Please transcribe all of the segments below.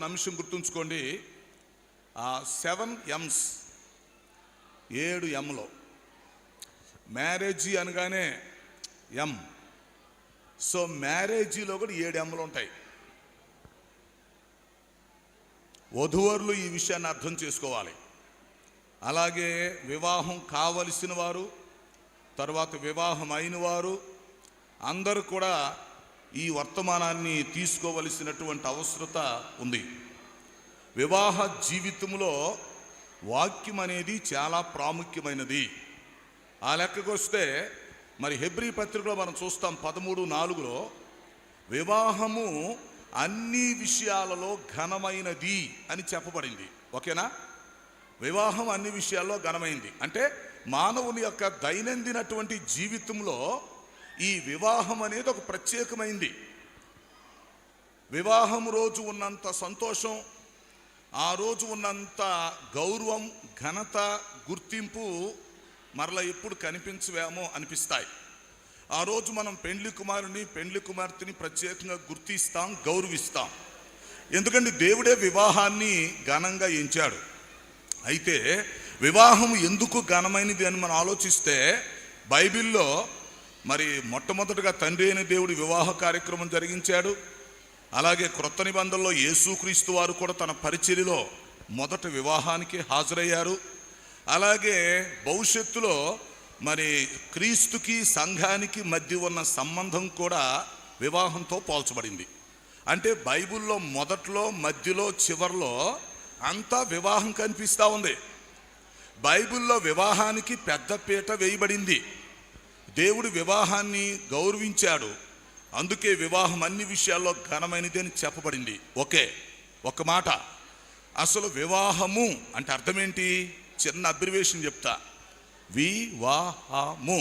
అంశం గుర్తుంచుకోండి. 7 M's 7 Mలో marriage అనగానే ఎం. సో మ్యారేజీలో కూడా 7 Mలు ఉంటాయి. వధూవరులు ఈ విషయాన్ని అర్థం చేసుకోవాలి. అలాగే వివాహం కావలసిన వారు, తర్వాత వివాహం అయిన వారు అందరూ కూడా ఈ వర్తమానాన్ని తీసుకోవలసినటువంటి అవసరత ఉంది. వివాహ జీవితంలో వాక్యం అనేది చాలా ప్రాముఖ్యమైనది. ఆ లెక్కకు వస్తే మరి హెబ్రీ పత్రికలో మనం చూస్తాం 13:4 వివాహము అన్ని విషయాలలో ఘనమైనది అని చెప్పబడింది. ఓకేనా? వివాహం అన్ని విషయాల్లో ఘనమైంది అంటే మానవుని యొక్క దైనందినటువంటి జీవితంలో ఈ వివాహం అనేది ఒక ప్రత్యేకమైంది. వివాహం రోజు ఉన్నంత సంతోషం, ఆ రోజు ఉన్నంత గౌరవం, ఘనత, గుర్తింపు మరలా ఎప్పుడు కనిపించవేమో అనిపిస్తాయి. ఆ రోజు మనం పెండ్లి కుమారుని, పెండ్లి కుమార్తెని ప్రత్యేకంగా గుర్తిస్తాం, గౌరవిస్తాం. ఎందుకంటే దేవుడే వివాహాన్ని ఘనంగా ఎంచాడు. అయితే వివాహం ఎందుకు ఘనమైనది అని మనం ఆలోచిస్తే బైబిల్లో మరి మొట్టమొదటిగా తండ్రి అయిన దేవుడు వివాహ కార్యక్రమం జరిగించాడు. అలాగే క్రొత్త నిబంధనలో యేసుక్రీస్తు వారు కూడా తన పరిచర్యలో మొదటి వివాహానికి హాజరయ్యారు. అలాగే భవిష్యత్తులో మరి క్రీస్తుకి సంఘానికి మధ్య ఉన్న సంబంధం కూడా వివాహంతో పోల్చబడింది. అంటే బైబిల్లో మొదట్లో, మధ్యలో, చివర్లో అంతా వివాహం కనిపిస్తూ ఉంది. బైబిల్లో వివాహానికి పెద్ద పీట వేయబడింది. దేవుడు వివాహాన్ని గౌరవించాడు. అందుకే వివాహం అన్ని విషయాల్లో ఘనమైనది అని చెప్పబడింది. ఒక మాట, అసలు వివాహము అంటే అర్థం ఏంటి? చిన్న అబ్రివేషన్ చెప్తా. వివాహము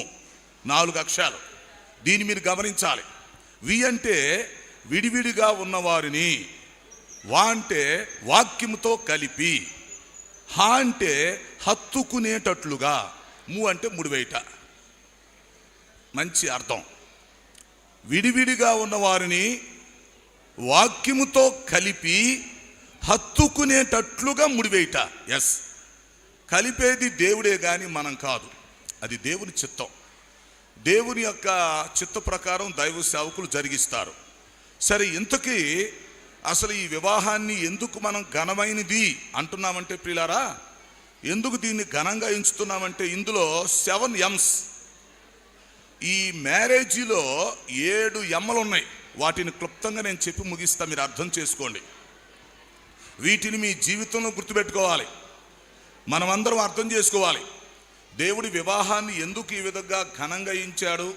4 అక్షరాలు. దీన్ని మీరు గమనించాలి. వి అంటే విడివిడిగా ఉన్నవారిని, వా అంటే వాక్యముతో కలిపి, హా అంటే హత్తుకునేటట్లుగా, ము అంటే ముడివేయట. మంచి అర్థం. విడివిడిగా ఉన్నవారిని వాక్యముతో కలిపి హత్తుకునేటట్లుగా ముడివేయట. ఎస్, కలిపేది దేవుడే కానీ మనం కాదు. అది దేవుని చిత్తం. దేవుని యొక్క చిత్త ప్రకారం దైవ సేవకులు జరిగిస్తారు. సరే, ఇంతకీ అసలు ఈ వివాహాన్ని ఎందుకు మనం ఘనమైనది అంటున్నామంటే ప్రియులారా, ఎందుకు దీన్ని ఘనంగా ఎంచుతున్నామంటే ఇందులో 7 M's. ఈ మ్యారేజీలో 7 Mలు ఉన్నాయి. వాటిని క్లుప్తంగా నేను చెప్పి ముగిస్తా, మీరు అర్థం చేసుకోండి. వీటిని మీ జీవితంలో గుర్తుపెట్టుకోవాలి. మనమందరం అర్థం చేసుకోవాలి. దేవుడి వివాహాన్ని ఎందుకు ఈ విధంగా ఘనంగా ఎంచాడు,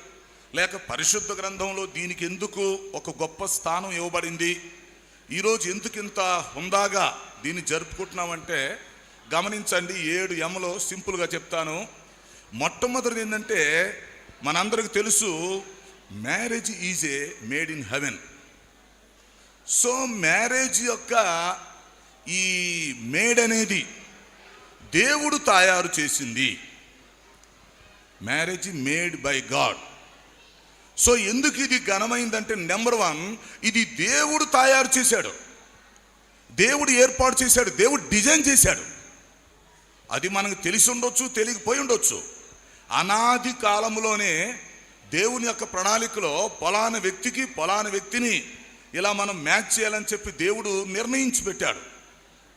లేక పరిశుద్ధ గ్రంథంలో దీనికి ఎందుకు ఒక గొప్ప స్థానం ఇవ్వబడింది, ఈరోజు ఎందుకు ఇంత హుందాగా దీన్ని జరుపుకుంటున్నామంటే గమనించండి. 7 Mలో సింపుల్గా చెప్తాను. మొట్టమొదటిది ఏంటంటే మనందరికి తెలుసు, marriage is A made in heaven. So marriage యొక్క ఈ మేడ్ అనేది దేవుడు తయారు చేసింది. Marriage made by God. So ఎందుకు ఇది ఘనమైందంటే నెంబర్ 1, ఇది దేవుడు తయారు చేశాడు, దేవుడు ఏర్పాటు చేశాడు, దేవుడు డిజైన్ చేశాడు. అది మనకు తెలిసి ఉండొచ్చు, తెలియకపోయి ఉండొచ్చు. అనాది కాలంలోనే దేవుని యొక్క ప్రణాళికలో పలానా వ్యక్తికి పలానా వ్యక్తిని ఇలా మనం మ్యాచ్ చేయాలని చెప్పి దేవుడు నిర్ణయించి పెట్టాడు.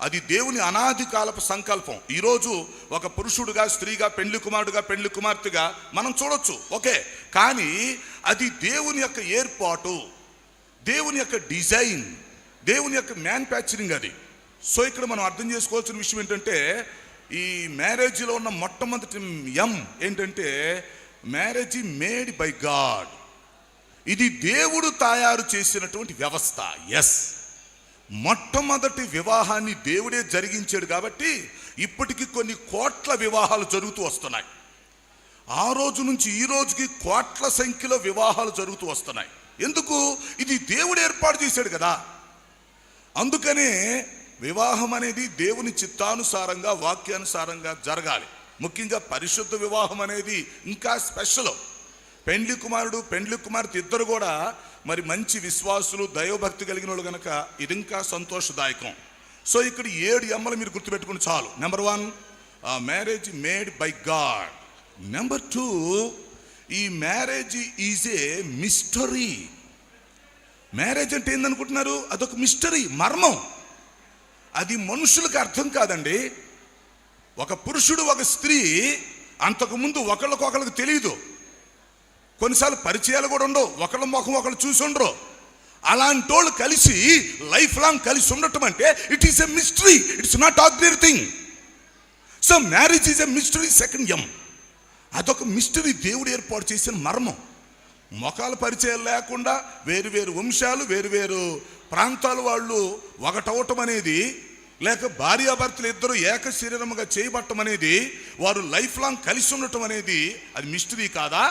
అది దేవుని అనాది కాలపు సంకల్పం. ఈరోజు ఒక పురుషుడుగా, స్త్రీగా, పెండ్లి కుమారుడుగా, పెండ్లి కుమార్తెగా మనం చూడొచ్చు. కానీ అది దేవుని యొక్క ఏర్పాటు, దేవుని యొక్క డిజైన్, దేవుని యొక్క మ్యానుఫ్యాక్చరింగ్ అది. సో ఇక్కడ మనం అర్థం చేసుకోవాల్సిన విషయం ఏంటంటే ఈ మ్యారేజ్లో ఉన్న మొట్టమొదటి ఎం ఏంటంటే మ్యారేజ్ మేడ్ బై గాడ్. ఇది దేవుడు తయారు చేసినటువంటి వ్యవస్థ. ఎస్, మొట్టమొదటి వివాహాన్ని దేవుడే జరిగించాడు కాబట్టి ఇప్పటికీ కొన్ని కోట్ల వివాహాలు జరుగుతూ వస్తున్నాయి. ఆ రోజు నుంచి ఈ రోజుకి కోట్ల సంఖ్యలో వివాహాలు జరుగుతూ వస్తున్నాయి. ఎందుకు? ఇది దేవుడు ఏర్పాటు చేశాడు కదా. అందుకనే వివాహం అనేది దేవుని చిత్తానుసారంగా, వాక్యానుసారంగా జరగాలి. ముఖ్యంగా పరిశుద్ధ వివాహం అనేది ఇంకా స్పెషల్. పెండ్లి కుమారుడు, పెండ్లి కుమార్తె ఇద్దరు కూడా మరి మంచి విశ్వాసులు దైవభక్తి కలిగిన వాళ్ళు కనుక ఇది ఇంకా సంతోషదాయకం. సో ఇక్కడ 7 ఎమ్మలు మీరు గుర్తుపెట్టుకుని చాలు. Number 1, marriage made by God. Number 2, ఈ marriage is a mystery. Marriage అంటే ఏందనుకుంటున్నారు? అదొక మిస్టరీ, మర్మం. అది మనుషులకు అర్థం కాదండి. ఒక పురుషుడు ఒక స్త్రీ అంతకుముందు ఒకళ్ళకొకళ్ళకి తెలియదు. కొన్నిసార్లు పరిచయాలు కూడా ఉండవు, ఒకళ్ళ ముఖం ఒకళ్ళు చూసి ఉండరు. అలాంటి వాళ్ళు కలిసి లైఫ్ లాంగ్ కలిసి ఉండటం అంటే it is a mystery, it's not ordinary thing. So marriage is a mystery. Second ఎం, అదొక మిస్టరీ, దేవుడు ఏర్పాటు చేసిన మర్మం. మొఖాల పరిచయాలు లేకుండా వేరు వంశాలు, వేరు ప్రాంతాల వాళ్ళు ఒకటవటం అనేది, లేక భార్యాభర్తలు ఇద్దరు ఏక శరీరముగా చేయబట్టం అనేది, వారు లైఫ్ లాంగ్ కలిసి ఉండటం అనేది అది మిస్టరీ కాదా?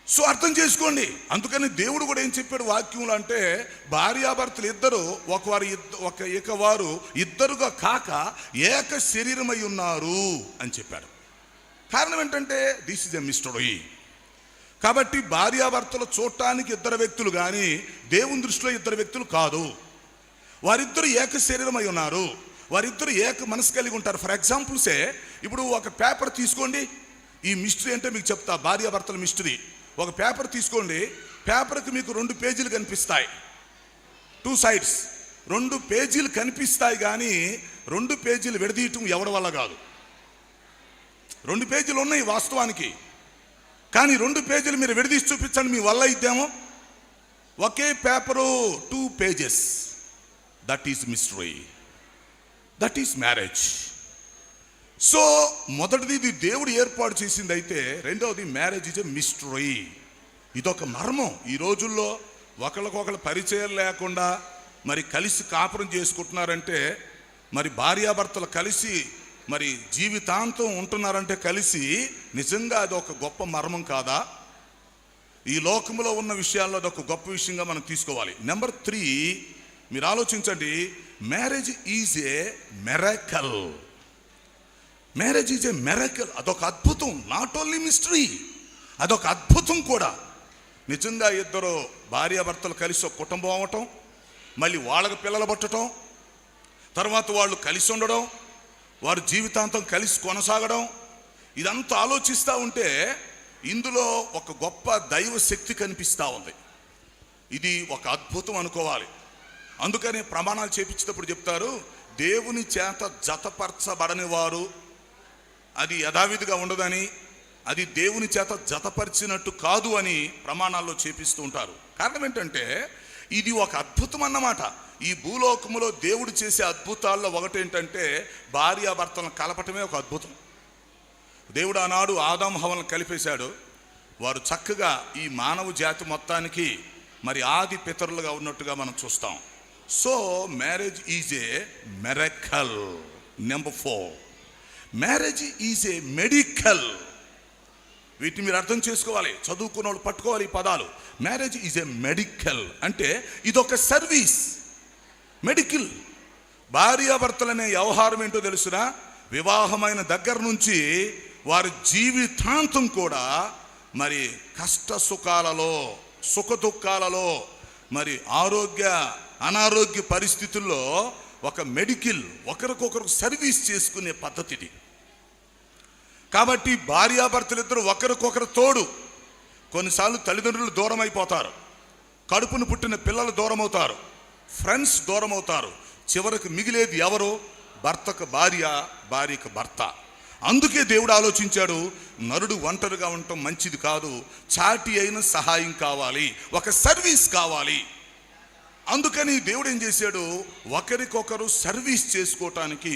సో అర్థం చేసుకోండి. అందుకని దేవుడు కూడా ఏం చెప్పాడు వాక్యంలో అంటే, భార్యాభర్తలు ఇద్దరు వారు ఇద్దరుగా కాక ఏక శరీరమై ఉన్నారు అని చెప్పాడు. కారణం ఏంటంటే దిస్ ఇస్ ఎ మిస్టరీ. కాబట్టి భార్యాభర్తలు చూడటానికి ఇద్దరు వ్యక్తులు కానీ దేవుని దృష్టిలో ఇద్దరు వ్యక్తులు కాదు. వారిద్దరు ఏక శరీరమై ఉన్నారు, వారిద్దరు ఏక మనసు కలిగి ఉంటారు. ఫర్ ఎగ్జాంపుల్సే, ఇప్పుడు ఒక పేపర్ తీసుకోండి. ఈ మిస్టరీ అంటే మీకు చెప్తా, భార్యాభర్తల మిస్టరీ. ఒక పేపర్ తీసుకోండి, పేపర్కి మీకు 2 పేజీలు కనిపిస్తాయి, 2 sides, 2 పేజీలు కనిపిస్తాయి. కానీ 2 పేజీలు విడదీయటం ఎవరి వల్ల కాదు. 2 పేజీలు ఉన్నాయి వాస్తవానికి, కానీ 2 పేజీలు మీరు విడదీసి చూపించండి, మీ వల్ల ఇద్దాము. ఒకే paper 2 pages. That is mystery, that is marriage. So మొదటిది ఇది దేవుడు ఏర్పాటు చేసింది అయితే, రెండవది మ్యారేజ్ ఇస్ ఎ మిస్టరీ. ఇదొక మర్మం. ఈ రోజుల్లో ఒకళ్ళకొకళ్ళు పరిచయం లేకుండా మరి కలిసి కాపురం చేసుకుంటున్నారంటే, మరి భార్యాభర్తలు కలిసి మరి జీవితాంతం ఉంటున్నారంటే కలిసి, నిజంగా అది ఒక గొప్ప మర్మం కాదా? ఈ లోకంలో ఉన్న విషయాల్లో అదొక గొప్ప విషయంగా మనం తీసుకోవాలి. నెంబర్ 3, మీరు ఆలోచించండి, marriage is a miracle. Marriage is a miracle, అదొక అద్భుతం. నాట్ ఓన్లీ మిస్టరీ, అదొక అద్భుతం కూడా. నిజంగా ఇద్దరు భార్యాభర్తలు కలిసి ఒక కుటుంబం అవ్వటం, మళ్ళీ వాళ్ళకి పిల్లలు పుట్టడం, తర్వాత వాళ్ళు కలిసి ఉండడం, వారు జీవితాంతం కలిసి కొనసాగడం, ఇదంతా ఆలోచిస్తూ ఉంటే ఇందులో ఒక గొప్ప దైవ శక్తి కనిపిస్తూ ఉంది. ఇది ఒక అద్భుతం అనుకోవాలి. అందుకని ప్రమాణాలు చేపించేటప్పుడు చెప్తారు, దేవుని చేత జతపరచబడని వారు అది యథావిధిగా ఉండదని, అది దేవుని చేత జతపరిచినట్టు కాదు అని ప్రమాణాల్లో చేపిస్తూ ఉంటారు. కారణం ఏంటంటే ఇది ఒక అద్భుతం అన్నమాట. ఈ భూలోకములో దేవుడు చేసే అద్భుతాల్లో ఒకటేంటంటే భార్యాభర్తలను కలపటమే ఒక అద్భుతం. దేవుడు ఆనాడు ఆదాము హవ్వలను కలిపేశాడు. వారు చక్కగా ఈ మానవ జాతి మొత్తానికి మరి ఆది పితరులుగా ఉన్నట్టుగా మనం చూస్తాం. So marriage is a miracle. Number 4, marriage is a medical. వీటిని మీరు అర్థం చేసుకోవాలి, చదువుకున్న వాళ్ళు పట్టుకోవాలి ఈ పదాలు. మ్యారేజ్ ఈజ్ ఏ మెడికల్ అంటే ఇదొక సర్వీస్, మెడికల్. భార్యాభర్తలనే వ్యవహారం ఏంటో తెలుసునా? వివాహమైన దగ్గర నుంచి వారి జీవితాంతం కూడా మరి కష్ట సుఖాలలో, సుఖ దుఃఖాలలో, మరి ఆరోగ్య అనారోగ్య పరిస్థితుల్లో ఒక మెడికల్, ఒకరికొకరు సర్వీస్ చేసుకునే పద్ధతి ఇది. కాబట్టి భార్యాభర్తలు ఇద్దరు ఒకరికొకరు తోడు. కొన్నిసార్లు తల్లిదండ్రులు దూరం అయిపోతారు, కడుపును పుట్టిన పిల్లలు దూరం అవుతారు, ఫ్రెండ్స్ దూరం అవుతారు. చివరికి మిగిలేది ఎవరు? భర్తకు భార్య, భార్యకు భర్త. అందుకే దేవుడు ఆలోచించాడు, నరుడు ఒంటరిగా ఉండటం మంచిది కాదు, చాటి అయిన సహాయం కావాలి, ఒక సర్వీస్ కావాలి. అందుకని దేవుడు ఏం చేశాడు, ఒకరికొకరు సర్వీస్ చేసుకోవటానికి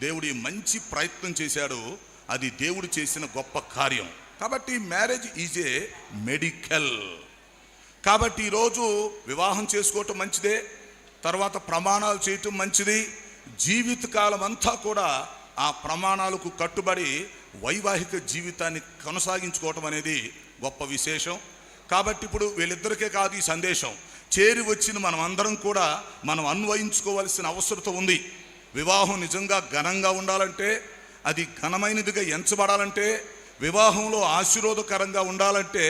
దేవుడు మంచి ప్రయత్నం చేశాడు. అది దేవుడు చేసిన గొప్ప కార్యం. కాబట్టి మ్యారేజ్ ఈజ్ ఏ మెడికల్. కాబట్టి ఈరోజు వివాహం చేసుకోవటం మంచిదే, తర్వాత ప్రమాణాలు చేయటం మంచిది. జీవితకాలం అంతా కూడా ఆ ప్రమాణాలకు కట్టుబడి వైవాహిక జీవితాన్ని కొనసాగించుకోవటం అనేది గొప్ప విశేషం. కాబట్టి ఇప్పుడు వీళ్ళిద్దరికే కాదు ఈ సందేశం, చేరి వచ్చిన మనం అందరం కూడా మనం అన్వయించుకోవాల్సిన అవసరత ఉంది. వివాహం నిజంగా ఘనంగా ఉండాలంటే, అది ఘనమైనదిగా ఎంచబడాలంటే, వివాహంలో ఆశీర్వాదకరంగా ఉండాలంటే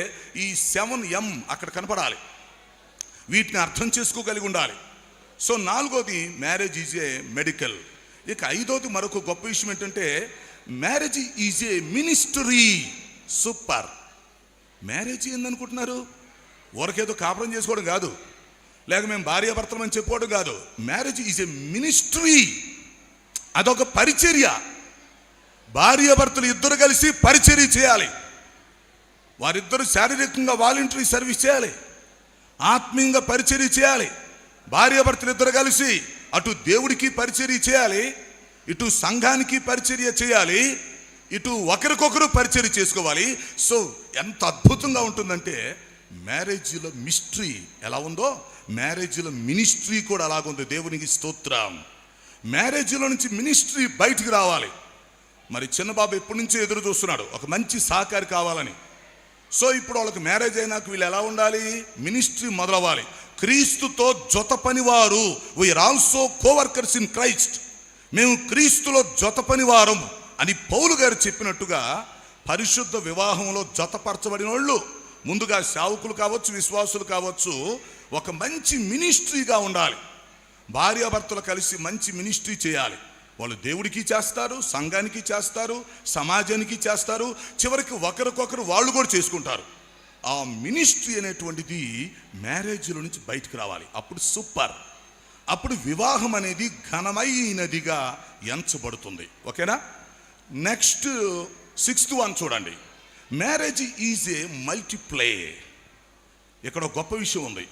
ఈ 7M అక్కడ కనపడాలి. వీటిని అర్థం చేసుకోగలిగి ఉండాలి. సో 4వది మ్యారేజ్ ఈజ్ ఏ మెడికల్. ఇక 5వది మరొక గొప్ప విషయం ఏంటంటే marriage is a ministry. Super. Marriage ఏందనుకుంటున్నారు? ఊరకేదో కాపురం చేసుకోవడం కాదు, లేక మేము భార్యాభర్తలం అని చెప్పుకోవడం కాదు. Marriage is a ministry. అదొక పరిచర్య. భార్యాభర్తలు ఇద్దరు కలిసి పరిచర్య చేయాలి. వారిద్దరు శారీరకంగా వాలంటరీ సర్వీస్ చేయాలి, ఆత్మీయంగా పరిచర్య చేయాలి. భార్యాభర్తలు ఇద్దరు కలిసి అటు దేవుడికి పరిచర్య చేయాలి, ఇటు సంఘానికి పరిచర్య చేయాలి, ఇటు ఒకరికొకరు పరిచర్య చేసుకోవాలి. సో ఎంత అద్భుతంగా ఉంటుందంటే మ్యారేజ్లో మిస్టరీ ఎలా ఉందో మ్యారేజ్లో మినిస్ట్రీ కూడా అలాగుంది. దేవునికి స్తోత్రం. మ్యారేజ్లో నుంచి మినిస్ట్రీ బయటికి రావాలి. మరి చిన్నబాబు ఎప్పటి నుంచో ఎదురు చూస్తున్నాడు ఒక మంచి సహకారి కావాలని. సో ఇప్పుడు వాళ్ళకి మ్యారేజ్ అయినాక వీళ్ళు ఎలా ఉండాలి? మినిస్ట్రీ మొదలవ్వాలి. క్రీస్తుతో జొత పనివారు, we are also coworkers in Christ. మేము క్రీస్తులో జొత పనివారం అని పౌలు గారు చెప్పినట్టుగా పరిశుద్ధ వివాహంలో జతపరచబడిన వాళ్ళు ముందుగా సేవకులు కావచ్చు, విశ్వాసులు కావచ్చు, ఒక మంచి మినిస్ట్రీగా ఉండాలి. భార్యాభర్తలు కలిసి మంచి మినిస్ట్రీ చేయాలి. వాళ్ళు దేవుడికి చేస్తారు, సంఘానికి చేస్తారు, సమాజానికి చేస్తారు, చివరికి ఒకరికొకరు వాళ్ళు కూడా చేసుకుంటారు. ఆ మినిస్ట్రీ అనేటువంటిది మ్యారేజ్లో నుంచి బయటకు రావాలి. అప్పుడు సూపర్. అప్పుడు వివాహం అనేది ఘనమైనదిగా ఎంచబడుతుంది. ఓకేనా? నెక్స్ట్ 6th వన్ చూడండి. Marriage is A multiplate. ఇక్కడ గొప్ప విషయం ఉంది.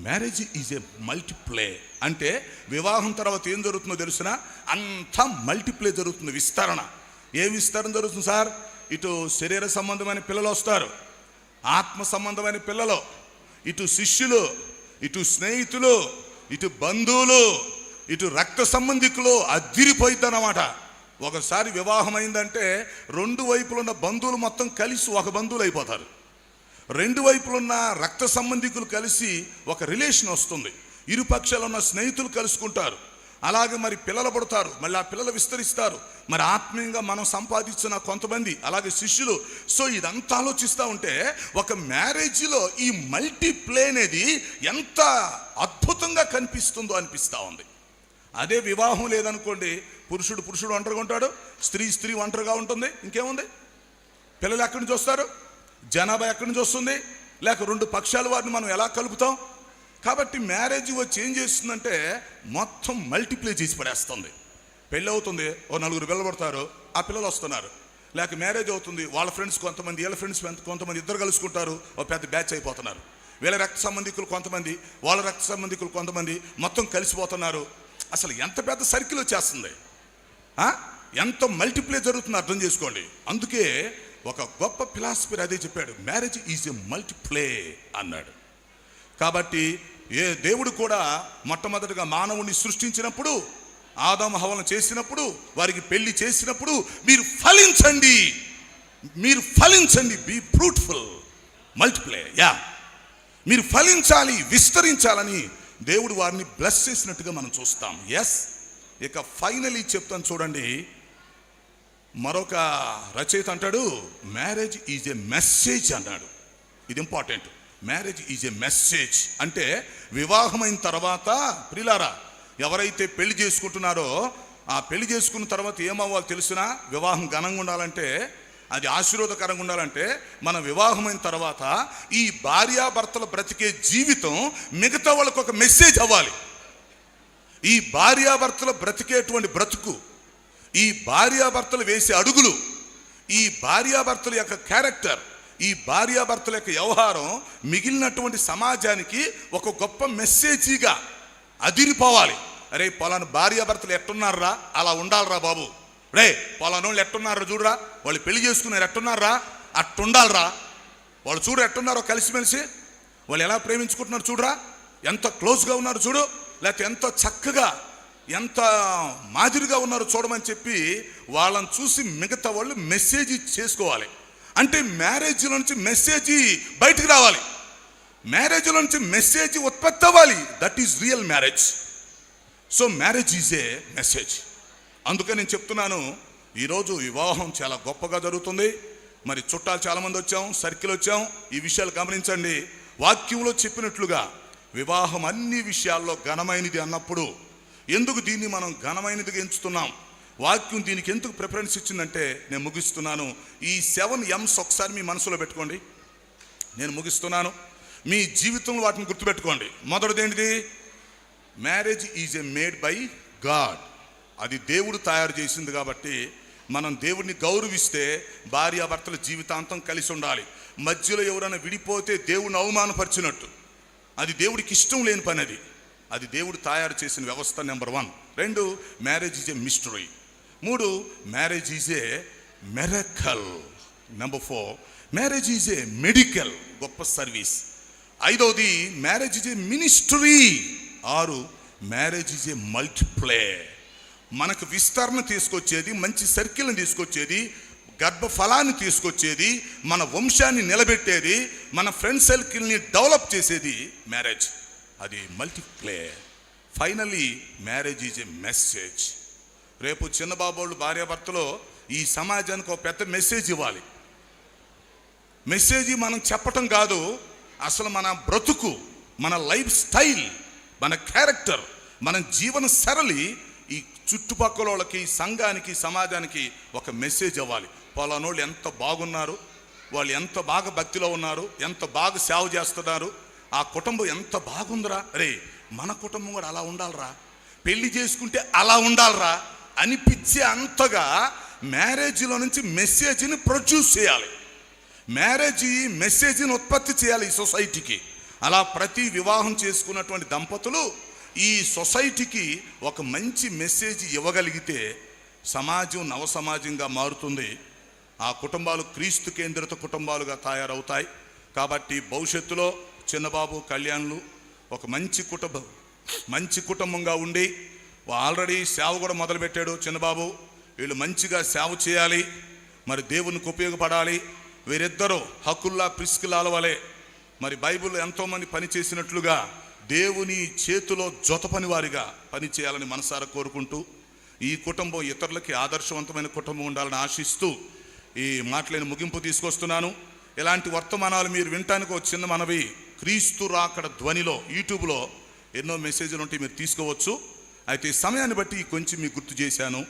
మ్యారేజ్ ఈజ్ ఏ మల్టీప్లే అంటే వివాహం తర్వాత ఏం జరుగుతుందో తెలుసునా? అంతా మల్టీప్లే జరుగుతుంది. విస్తరణ. ఏ విస్తరణ జరుగుతుంది సార్? ఇటు శరీర సంబంధమైన పిల్లలు వస్తారు, ఆత్మ సంబంధమైన పిల్లలు, ఇటు శిష్యులు, ఇటు స్నేహితులు, ఇటు బంధువులు, ఇటు రక్త సంబంధికులు. అదిరిపోయిద్దన్నమాట. ఒకసారి వివాహం అయిందంటే రెండు వైపులున్న బంధువులు మొత్తం కలిసి ఒక బంధువులు అయిపోతారు. రెండు వైపులున్న రక్త సంబంధికులు కలిసి ఒక రిలేషన్ వస్తుంది. ఇరు పక్షాలు ఉన్న స్నేహితులు కలుసుకుంటారు. అలాగే మరి పిల్లలు పుడతారు, మళ్ళీ ఆ పిల్లలు విస్తరిస్తారు. మరి ఆత్మీయంగా మనం సంపాదించిన కొంతమంది, అలాగే శిష్యులు. సో ఇదంతా ఆలోచిస్తూ ఉంటే ఒక మ్యారేజ్లో ఈ మల్టీప్లే అనేది ఎంత అద్భుతంగా కనిపిస్తుందో అనిపిస్తూ ఉంది. అదే వివాహం లేదనుకోండి, పురుషుడు ఒంటరిగా ఉంటాడు, స్త్రీ ఒంటరిగా ఉంటుంది. ఇంకేముంది? పిల్లలు ఎక్కడి నుంచి వస్తారు? జనాభా ఎక్కడి నుంచి వస్తుంది? లేక రెండు పక్షాల వారిని మనం ఎలా కలుపుతాం? కాబట్టి మ్యారేజ్ వచ్చి ఏం చేస్తుందంటే మొత్తం మల్టిప్లై చేసి పడేస్తుంది. పెళ్ళి అవుతుంది, ఓ 4 పిల్లలు పడతారు, ఆ పిల్లలు వస్తున్నారు. లేక మ్యారేజ్ అవుతుంది, వాళ్ళ ఫ్రెండ్స్ కొంతమంది, వీళ్ళ ఫ్రెండ్స్ కొంతమంది, ఇద్దరు కలుసుకుంటారు, ఓ పెద్ద బ్యాచ్ అయిపోతున్నారు. వీళ్ళ రక్త సంబంధికులు కొంతమంది, వాళ్ళ రక్త సంబంధికులు కొంతమంది, మొత్తం కలిసిపోతున్నారు. అసలు ఎంత పెద్ద సర్కిల్ వచ్చేస్తుంది, ఎంత మల్టిప్లే జరుగుతుందో అర్థం చేసుకోండి. అందుకే ఒక గొప్ప ఫిలాసఫర్ అదే చెప్పాడు, మ్యారేజ్ ఈజ్ ఎ మల్టిప్లే అన్నాడు. కాబట్టి దేవుడు కూడా మొట్టమొదటిగా మానవుని సృష్టించినప్పుడు, ఆదాము హవ్వలను చేసినప్పుడు, వారికి పెళ్లి చేసినప్పుడు మీరు ఫలించండి, బీ ఫ్రూట్ఫుల్, మల్టిప్లే, మీరు ఫలించాలి, విస్తరించాలని దేవుడు వారిని బ్లెస్ చేసినట్టుగా మనం చూస్తాం. ఎస్. ఇక ఫైనలీ చెప్తాను చూడండి. మరొక రచయిత అంటాడు, మ్యారేజ్ ఈజ్ ఎ మెసేజ్ అన్నాడు. ఇది important. Marriage is a message అంటే వివాహమైన తర్వాత ప్రియులారా, ఎవరైతే పెళ్లి చేసుకుంటున్నారో ఆ పెళ్లి చేసుకున్న తర్వాత ఏమవ్వాలి తెలిసినా? వివాహం ఘనంగా ఉండాలంటే, అది ఆశీర్వాదకరంగా ఉండాలంటే, మన వివాహమైన తర్వాత ఈ భార్యాభర్తలు బ్రతికే జీవితం మిగతా వాళ్ళకు ఒక మెసేజ్ అవ్వాలి. ఈ భార్యాభర్తలు బ్రతికేటువంటి బ్రతుకు, ఈ భార్యాభర్తలు వేసే అడుగులు, ఈ భార్యాభర్తల యొక్క క్యారెక్టర్, ఈ భార్యాభర్తల యొక్క వ్యవహారం మిగిలినటువంటి సమాజానికి ఒక గొప్ప మెసేజీగా అదిరిపోవాలి. అరే పలానా భార్యాభర్తలు ఎట్టున్నారా, అలా ఉండాలరా బాబు. రే పలానోళ్ళు ఎట్టున్నారా చూడరా, వాళ్ళు పెళ్లి చేసుకున్నారు ఎట్టున్నారా, అట్టుండాలరా. వాళ్ళు చూడు ఎట్టున్నారో కలిసిమెలిసి, వాళ్ళు ఎలా ప్రేమించుకుంటున్నారు చూడరా, ఎంత క్లోజ్గా ఉన్నారు చూడు, లేకపోతే ఎంత చక్కగా, ఎంత మాదిరిగా ఉన్నారు చూడమని చెప్పి వాళ్ళని చూసి మిగతా వాళ్ళు మెసేజ్ చేసుకోవాలి. అంటే మ్యారేజ్లో నుంచి మెసేజ్ బయటికి రావాలి, మ్యారేజ్లో నుంచి మెసేజ్ ఉత్పత్తి అవ్వాలి. That is real marriage. So marriage is a message. అందుకని నేను చెప్తున్నాను, ఈరోజు వివాహం చాలా గొప్పగా జరుగుతుంది. మరి చుట్టాలు చాలామంది వచ్చాం, సర్కిల్ వచ్చాం. ఈ విషయాలు గమనించండి. వాక్యంలో చెప్పినట్లుగా వివాహం అన్ని విషయాల్లో ఘనమైనది అన్నప్పుడు ఎందుకు దీన్ని మనం ఘనమైనదిగా ఎంచుతున్నాం? వాక్యం దీనికి ఎందుకు ప్రిఫరెన్స్ ఇచ్చిందంటే, నేను ముగిస్తున్నాను. ఈ 7 M's ఒకసారి మీ మనసులో పెట్టుకోండి. నేను ముగిస్తున్నాను. మీ జీవితంలో వాటిని గుర్తుపెట్టుకోండి. మొదటిది ఏంటిది? Marriage is A made by God. అది దేవుడు తయారు చేసింది కాబట్టి మనం దేవుడిని గౌరవిస్తే భార్యాభర్తల జీవితాంతం కలిసి ఉండాలి. మధ్యలో ఎవరైనా విడిపోతే దేవుడిని అవమానపరిచినట్టు. అది దేవుడికి ఇష్టం లేని పని. అది దేవుడు తయారు చేసిన వ్యవస్థ. Number 1. 2, marriage is a mystery. 3, marriage is a miracle. Number 4, marriage is a medical, గొప్ప సర్వీస్. 5వది, marriage is a ministry. 6, marriage is a multiply. మనకు విస్తరణ తీసుకొచ్చేది, మంచి సర్కిల్ని తీసుకొచ్చేది, గర్భఫలాన్ని తీసుకొచ్చేది, మన వంశాన్ని నిలబెట్టేది, మన ఫ్రెండ్ సర్కిల్ని డెవలప్ చేసేది మ్యారేజ్. అది multiply. Finally marriage is a message. రేపు చిన్నబాబోళ్ళు భార్యాభర్తలో ఈ సమాజానికి ఒక పెద్ద మెసేజ్ ఇవ్వాలి. మెసేజ్ మనం చెప్పటం కాదు, అసలు మన బ్రతుకు, మన లైఫ్ స్టైల్, మన క్యారెక్టర్, మన జీవన సరళి ఈ చుట్టుపక్కల వాళ్ళకి, సంఘానికి, సమాజానికి ఒక మెసేజ్ అవ్వాలి. పలానోళ్ళు ఎంత బాగున్నారు, వాళ్ళు ఎంత బాగా భక్తిలో ఉన్నారు, ఎంత బాగా సేవ చేస్తున్నారు, ఆ కుటుంబం ఎంత బాగుందిరా, అరే మన కుటుంబం కూడా అలా ఉండాలరా, పెళ్లి చేసుకుంటే అలా ఉండాలరా అనిపించే అంతగా మ్యారేజ్లో నుంచి మెసేజ్ని ప్రొడ్యూస్ చేయాలి. మ్యారేజ్ మెసేజ్ని ఉత్పత్తి చేయాలి ఈ సొసైటీకి. అలా ప్రతి వివాహం చేసుకున్నటువంటి దంపతులు ఈ సొసైటీకి ఒక మంచి మెసేజ్ ఇవ్వగలిగితే సమాజం నవ సమాజంగా మారుతుంది. ఆ కుటుంబాలు క్రీస్తు కేంద్రిత కుటుంబాలుగా తయారవుతాయి. కాబట్టి భవిష్యత్తులో చిన్నబాబు, కళ్యాణ్లు ఒక మంచి కుటుంబంగా ఉండి, ఆల్రెడీ సేవ కూడా మొదలుపెట్టాడు చిన్నబాబు. వీళ్ళు మంచిగా సేవ చేయాలి, మరి దేవునికి ఉపయోగపడాలి. వీరిద్దరూ హక్కుల్లా ప్రిస్కిలాల వలె మరి బైబిల్ ఎంతోమంది పని చేసినట్లుగా దేవుని చేతిలో జొత పని వారిగా పని చేయాలని మనసారా కోరుకుంటూ, ఈ కుటుంబం ఇతరులకి ఆదర్శవంతమైన కుటుంబం ఉండాలని ఆశిస్తూ ఈ మాటలేని ముగింపు తీసుకొస్తున్నాను. ఇలాంటి వర్తమానాలు మీరు వినటానికి ఒక చిన్న మనవి, క్రీస్తు రాకడ ధ్వనిలో యూట్యూబ్లో ఎన్నో మెసేజ్లు ఉంటే మీరు తీసుకోవచ్చు. అయితే ఈ సమయాన్ని బట్టి కొంచెం మీకు గుర్తు చేశాను.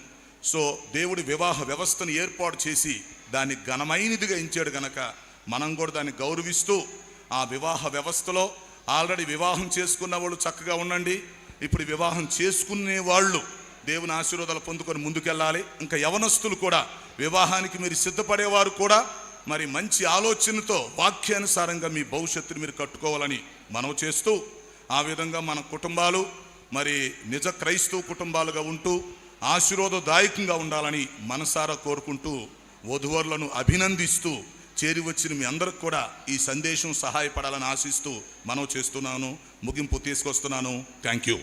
సో దేవుడి వివాహ వ్యవస్థను ఏర్పాటు చేసి దాన్ని ఘనమైనదిగా ఎంచాడు గనక మనం కూడా దాన్ని గౌరవిస్తూ ఆ వివాహ వ్యవస్థలో ఆల్రెడీ వివాహం చేసుకున్న వాళ్ళు చక్కగా ఉండండి. ఇప్పుడు వివాహం చేసుకునే వాళ్ళు దేవుని ఆశీర్వాదాలు పొందుకొని ముందుకెళ్ళాలి. ఇంకా యవనస్తులు కూడా, వివాహానికి మీరు సిద్ధపడేవారు కూడా మరి మంచి ఆలోచనతో వాక్యానుసారంగా మీ భవిష్యత్తుని మీరు కట్టుకోవాలని మనవి చేస్తూ, ఆ విధంగా మన కుటుంబాలు మరి నిజ క్రైస్తవ కుటుంబాలుగా ఉంటూ ఆశీర్వాదదాయకంగా ఉండాలని మనసారా కోరుకుంటూ, వధువరులను అభినందిస్తూ, చేరి వచ్చిన మీ అందరికి కూడా ఈ సందేశం సహాయపడాలని ఆశిస్తూ మనవి చేస్తున్నాను. ముగింపు తీసుకొస్తున్నాను. Thank you.